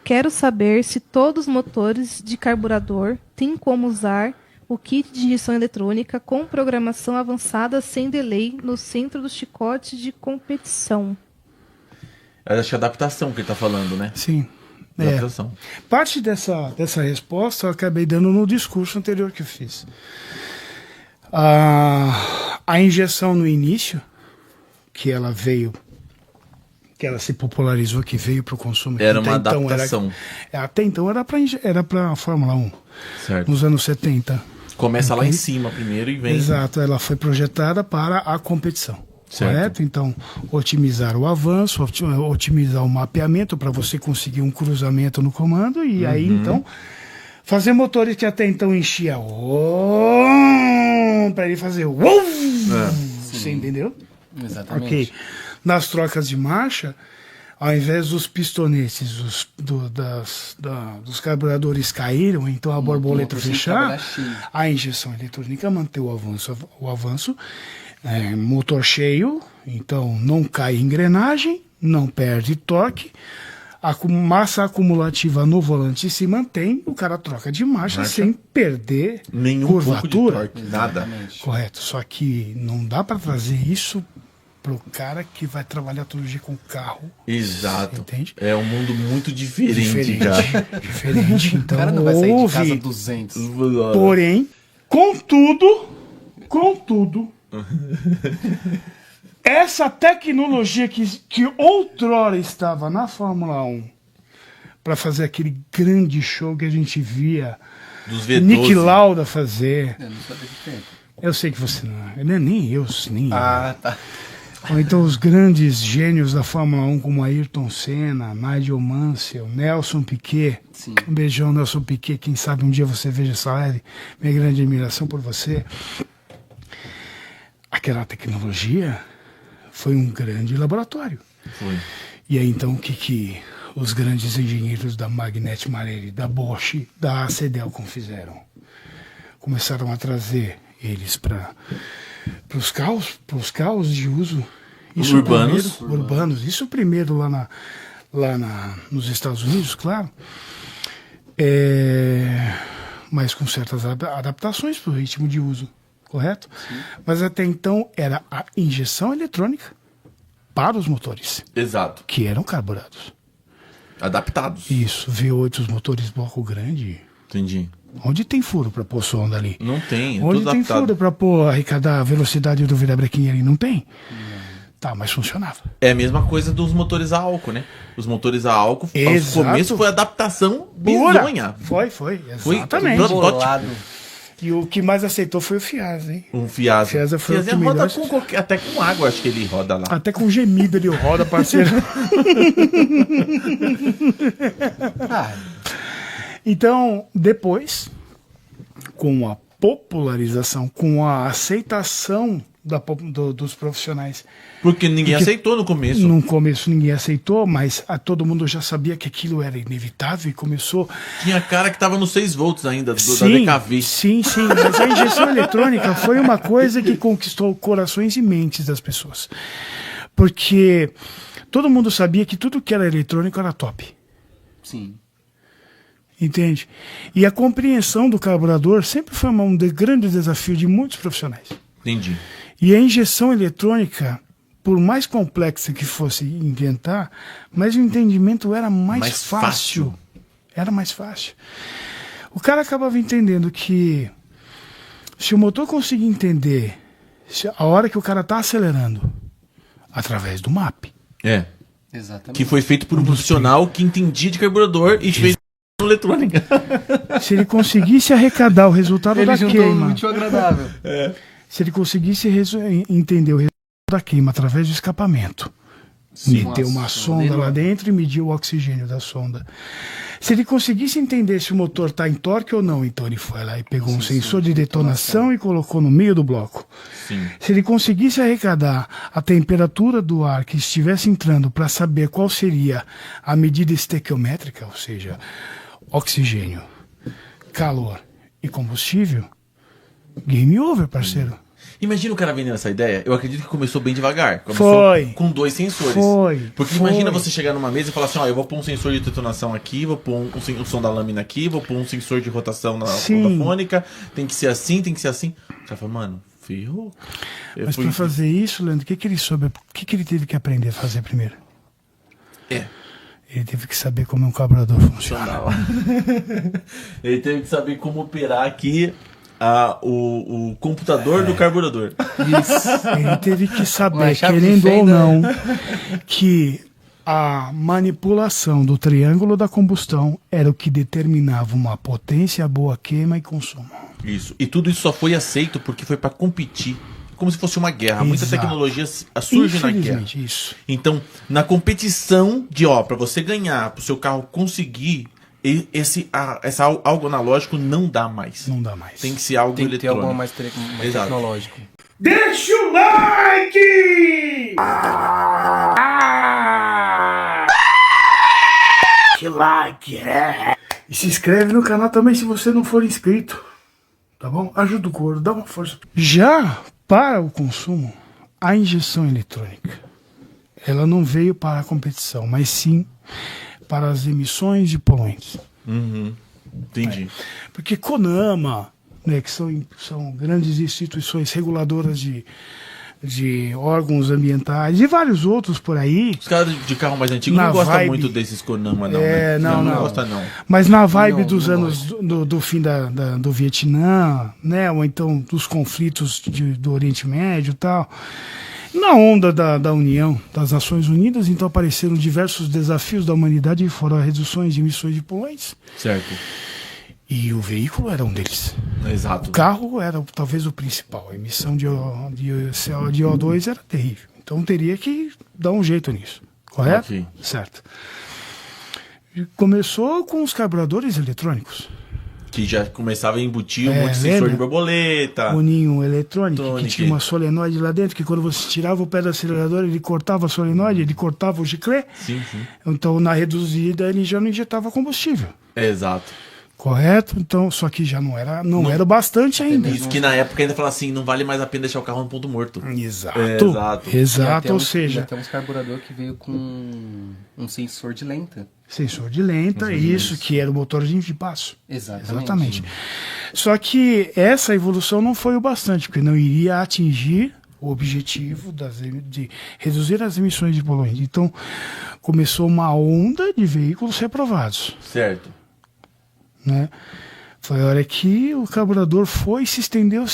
Quero saber se todos os motores de carburador têm como usar o kit de injeção eletrônica com programação avançada sem delay no centro do chicote de competição. Eu acho que é adaptação que ele tá falando, né? Sim. Adaptação. Parte dessa resposta eu acabei dando no discurso anterior que eu fiz. A injeção no início, que ela se popularizou, que veio para o consumo. Era uma adaptação. Até então era para a Fórmula 1. Certo. Nos anos 70. Começa lá em cima primeiro e vem... Exato, ela foi projetada para a competição. Certo. Correto? Então, otimizar o avanço, otimizar o mapeamento para você conseguir um cruzamento no comando e aí, então, fazer motores que até então enchia para ele fazer você entendeu? Exatamente. Ok. Nas trocas de marcha, ao invés dos pistonetes dos carburadores caíram, então a borboleta fechar, a injeção eletrônica manteve o avanço, motor cheio, então não cai engrenagem, não perde torque, a massa acumulativa no volante se mantém, o cara troca de marcha sem perder nenhum curvatura. Pouco de torque, nada. Correto, só que não dá para trazer isso pro cara que vai trabalhar todo dia com carro. Exato. Entende? É um mundo muito diferente, cara. Diferente. Então, o cara não vai sair de casa 200. Porém, contudo, essa tecnologia que outrora estava na Fórmula 1 para fazer aquele grande show que a gente via dos V12. Nick Lauda fazer. Eu não sabia de tempo. Eu sei que você não. Nem eu. Tá. Ou então os grandes gênios da Fórmula 1 como Ayrton Senna, Nigel Mansell, Nelson Piquet. Sim. Um beijão, Nelson Piquet. Quem sabe um dia você veja essa live. Minha grande admiração por você. Aquela tecnologia foi um grande laboratório. Foi. E aí então o que os grandes engenheiros da Magneti Marelli, da Bosch, da AC Delcom fizeram? Começaram a trazer eles para os carros de uso urbanos. Isso primeiro lá nos Estados Unidos, claro. Mas com certas adaptações para o ritmo de uso, correto? Sim. Mas até então era a injeção eletrônica para os motores. Exato. Que eram carburados. Adaptados. Isso, V8, os motores bloco grande. Entendi. Onde tem furo para pôr sonda ali? Não tem. Onde tem furo para pôr, arrecadar a velocidade do virabrequim ali? Não tem. Tá, mas funcionava. É a mesma coisa dos motores a álcool, né? Os motores a álcool, Exato. no começo foi adaptação bizonha. Foi, exatamente. E o que mais aceitou foi o Fiasa, hein? Um Fiasa. Fiasa foi o que roda até com água, acho que ele roda lá. Até com gemido ele roda, parceiro. Então, depois, com a popularização, com a aceitação dos profissionais. Porque ninguém aceitou no começo. No começo ninguém aceitou, mas todo mundo já sabia que aquilo era inevitável e começou... Tinha cara que tava nos 6 volts ainda, da DKV. Sim, mas a injeção eletrônica foi uma coisa que conquistou corações e mentes das pessoas. Porque todo mundo sabia que tudo que era eletrônico era top. Sim. Entende? E a compreensão do carburador sempre foi um grande desafio de muitos profissionais. Entendi. E a injeção eletrônica, por mais complexa que fosse inventar, mas o entendimento era mais fácil. Era mais fácil. O cara acabava entendendo que se o motor conseguir entender a hora que o cara está acelerando através do MAP. Exatamente. Que foi feito por um profissional que entendia de carburador e fez eletrônica. Se ele conseguisse arrecadar o resultado da queima. Muito agradável. Se ele conseguisse entender o resultado da queima através do escapamento, meter uma sonda lá dentro e medir o oxigênio da sonda. Se ele conseguisse entender se o motor está em torque ou não, então ele foi lá e pegou um sensor de detonação e colocou no meio do bloco. Sim. Se ele conseguisse arrecadar a temperatura do ar que estivesse entrando para saber qual seria a medida estequiométrica, ou seja, oxigênio, calor e combustível, game over, parceiro. Imagina o cara vendendo essa ideia. Eu acredito que começou bem devagar. Foi. Com 2 sensores. Porque imagina você chegar numa mesa e falar assim, ó, eu vou pôr um sensor de detonação aqui, vou pôr um som da lâmina aqui, vou pôr um sensor de rotação na onda fônica, tem que ser assim, tem que ser assim. Você fala, mano, ferrou. Mas para fazer isso, Leandro, o que ele teve que aprender a fazer primeiro? Ele teve que saber como um carburador funciona. Ele teve que saber como operar aqui o computador do carburador. Isso. Ele teve que saber, querendo ou não, que a manipulação do triângulo da combustão era o que determinava uma potência, boa queima e consumo. Isso. E tudo isso só foi aceito porque foi para competir. Como se fosse uma guerra. Muita tecnologia surge na guerra. Isso. Então, na competição para você ganhar, para o seu carro conseguir, algo analógico não dá mais. Não dá mais. Tem que ser algo eletrônico. Tem que ter algo mais tecnológico. Deixa o like! Que like, E se inscreve no canal também se você não for inscrito. Tá bom? Ajuda o couro, dá uma força. Já para o consumo, a injeção eletrônica, ela não veio para a competição, mas sim para as emissões de poluentes. Entendi. Porque CONAMA, né, que são grandes instituições reguladoras de órgãos ambientais e vários outros por aí. Os caras de carro mais antigo não gostam muito desses CONAMA, não. Não gosta, não. Mas na vibe dos anos do fim do Vietnã, né? Ou então dos conflitos do Oriente Médio e tal. Na onda da União, das Nações Unidas, então apareceram diversos desafios da humanidade e foram reduções de emissões de poluentes. Certo. E o veículo era um deles. Exato. O carro era talvez o principal. A emissão de CO2 era terrível. Então teria que dar um jeito nisso. Correto? Okay. Certo. E começou com os carburadores eletrônicos. Que já começava a embutir um monte de sensor de borboleta. O ninho eletrônico, que tinha uma solenoide lá dentro, que quando você tirava o pé do acelerador, ele cortava a solenoide, ele cortava o giclê. Sim. Então, na reduzida, ele já não injetava combustível. Exato. Correto? Então, só que já não era o bastante ainda. Isso que na época ainda falava assim, não vale mais a pena deixar o carro no ponto morto. Exato, ou seja... Tem uns carburador que veio com um sensor de lenta. Sensor de lenta, isso que era o motor de passo. Exatamente. Só que essa evolução não foi o bastante, porque não iria atingir o objetivo de reduzir as emissões de poluentes. Então, começou uma onda de veículos reprovados. Certo. Né? Foi a hora que o carburador se estendeu,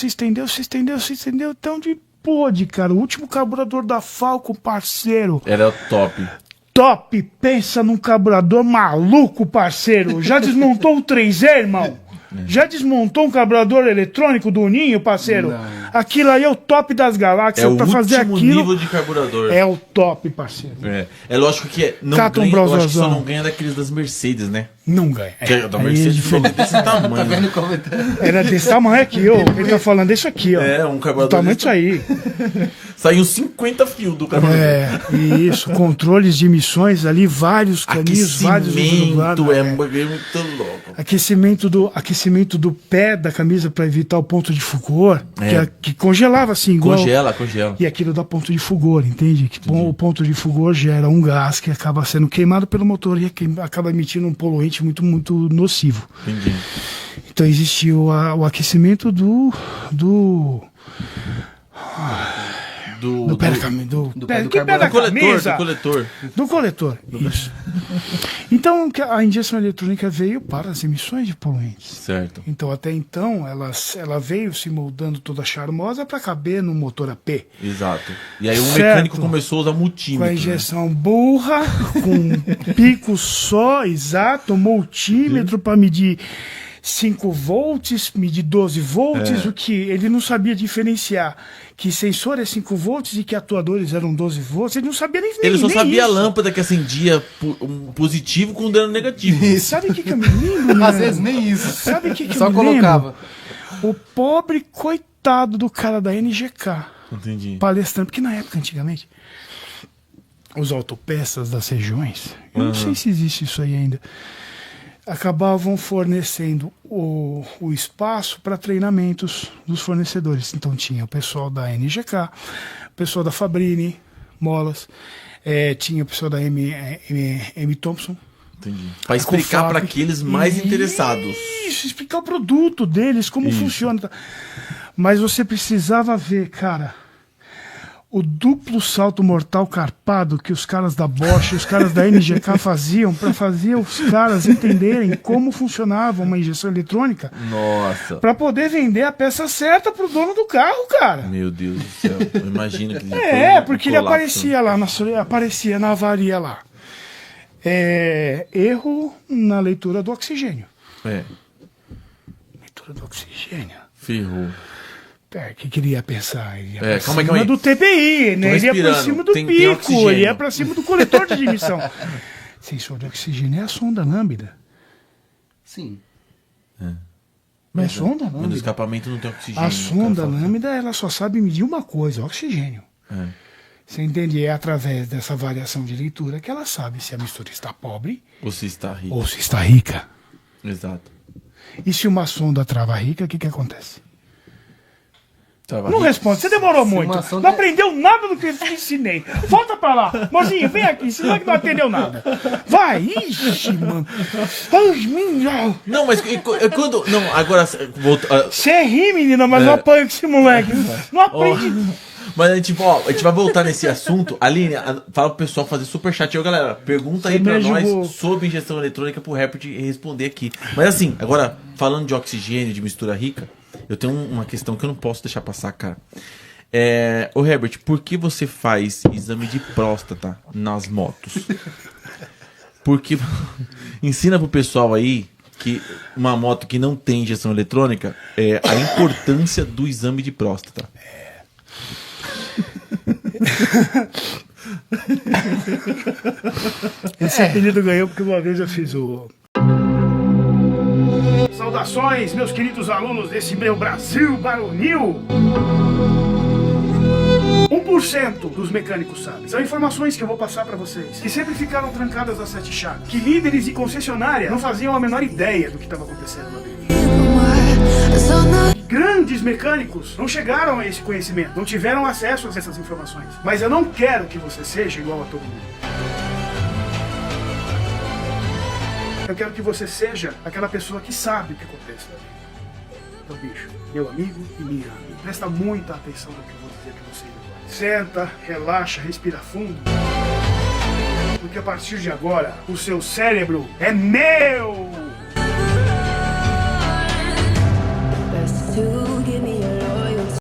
então de pôde, cara. O último carburador da Falco, parceiro. Era top. Top! Pensa num carburador maluco, parceiro. Já desmontou o 3E, irmão? Já desmontou um carburador eletrônico do Ninho, parceiro? Não. Aquilo aí é o top das galáxias. Pra fazer aquilo. É o nível de carburador. É o top, parceiro. É lógico que não ganha, eu acho que só não ganha daqueles das Mercedes, né? Não ganha. Da Mercedes é desse tamanho. Tá vendo como era desse tamanho aqui, ó. Ele tá falando isso aqui, ó. Um carburador. O tamanho disso aí. Saiu 50 fios do carburador. Isso. Controles de emissões ali, vários caninhos, vários lugares. É muito louco. Aquecimento do pé da camisa para evitar o ponto de fulgor, que congelava assim, igual. Congela. E aquilo dá ponto de fulgor, entende? Que o ponto de fulgor gera um gás que acaba sendo queimado pelo motor e acaba emitindo um poluente muito, muito nocivo. Entendi. Então existiu o aquecimento do coletor. Isso. Então a injeção eletrônica veio para as emissões de poluentes. Certo. Então até então ela veio se moldando toda charmosa para caber no motor AP. Exato. E aí o mecânico começou a usar multímetro. Com a injeção burra, com pico só, exato, multímetro para medir 5 volts, medir 12 volts, o que ele não sabia diferenciar que sensor é 5 volts e que atuadores eram 12 volts, ele não sabia nem Ele só sabia isso. A lâmpada que acendia um positivo com dano negativo. Sabe o que eu me lembro? Né? Às vezes nem isso. Sabe o que só eu me colocava. Lembro? O pobre coitado do cara da NGK. Entendi. Palestrando, porque na época, antigamente, os autopeças das regiões, eu não sei se existe isso aí ainda. acabavam fornecendo o espaço para treinamentos dos fornecedores. Então tinha o pessoal da NGK, o pessoal da Fabrini, Molas, tinha o pessoal da M. Thompson. Entendi. Para explicar para aqueles mais interessados. Isso, explicar o produto deles, como funciona. Mas você precisava ver, cara, o duplo salto mortal carpado que os caras da Bosch e os caras da NGK faziam para fazer os caras entenderem como funcionava uma injeção eletrônica. Nossa. Para poder vender a peça certa pro dono do carro, cara. Meu Deus do céu. Eu imagino que porque ele aparecia lá, aparecia na avaria lá. Erro na leitura do oxigênio. Leitura do oxigênio. Ferrou. Que queria pensar? Ele ia pra calma cima aí. do TPI, né? Ele ia pra cima do pico, ele ia pra cima do coletor de emissão. Sensor de oxigênio é a sonda lambda. Sim. Mas a sonda lambda. Quando o escapamento não tem oxigênio. A sonda lambda, ela só sabe medir uma coisa, oxigênio. Você entende? É através dessa variação de leitura que ela sabe se a mistura está pobre ou se está rica. Ou se está rica. Exato. E se uma sonda trava rica, o que acontece? Não responde, você demorou muito. Não aprendeu nada do que eu te ensinei. Volta pra lá. Mozinho, vem aqui, senão que não entendeu nada. Vai, ixi, mano. Não, mas quando. Não, agora. Você ri, menina, mas não apanha com esse moleque. Não aprende. Mas a gente vai voltar nesse assunto. Aline, fala pro pessoal fazer superchat. Galera, pergunta aí pra nós sobre injeção eletrônica pro Herbert responder aqui. Mas assim, agora, falando de oxigênio, de mistura rica, eu tenho uma questão que eu não posso deixar passar, cara. Ô Herbert, por que você faz exame de próstata nas motos? Porque ensina pro pessoal aí que uma moto que não tem injeção eletrônica, a importância do exame de próstata. Esse apelido ganhou porque uma vez eu fiz o... Saudações, meus queridos alunos desse meu Brasil baronil. 1% dos mecânicos sabem. São informações que eu vou passar pra vocês, que sempre ficaram trancadas às 7 chaves, que líderes e concessionária não faziam a menor ideia do que estava acontecendo lá dentro. Grandes mecânicos não chegaram a esse conhecimento, não tiveram acesso a essas informações. Mas eu não quero que você seja igual a todo mundo. Eu quero que você seja aquela pessoa que sabe o que acontece lá dentro. Então, bicho, meu amigo e minha amiga, presta muita atenção no que eu vou dizer pra você agora. Senta, relaxa, respira fundo. Porque a partir de agora, o seu cérebro é meu!